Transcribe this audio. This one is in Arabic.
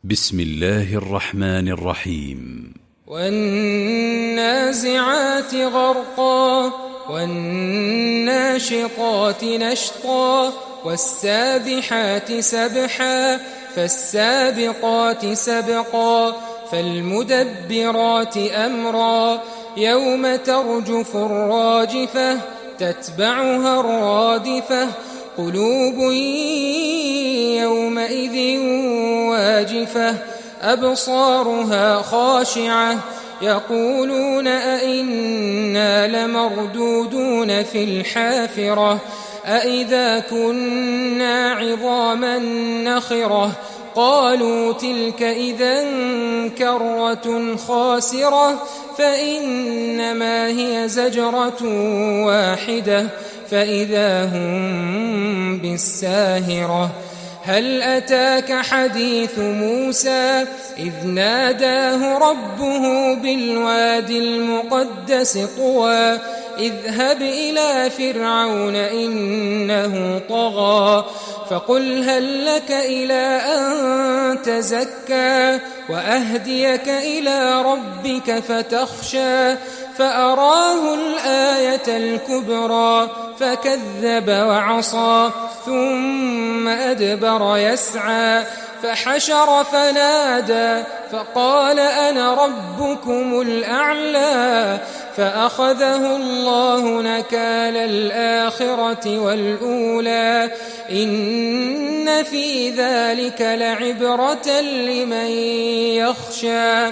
بسم الله الرحمن الرحيم. والنازعات غرقا والناشطات نشطا والسابحات سبحا فالسابقات سبقا فالمدبرات أمرا يوم ترجف الراجفة تتبعها الرادفة قلوب يومئذ واجفة أبصارها خاشعة يقولون أئنا لمردودون في الحافرة أئذا كنا عظاما نخرة قالوا تلك إذا كرة خاسرة فإنما هي زجرة واحدة فإذا هم بالساهرة هل أتاك حديث موسى إذ ناداه ربه بالوادي المقدس طوى اذهب إلى فرعون إنه طغى فقل هل لك إلى أن تزكى وأهديك إلى ربك فتخشى فأراه الآية الكبرى فكذب وعصى ثم أدبر يسعى فحشر فنادى فقال أنا ربكم الأعلى فأخذه الله نكال الآخرة والأولى إن في ذلك لعبرة لمن يخشى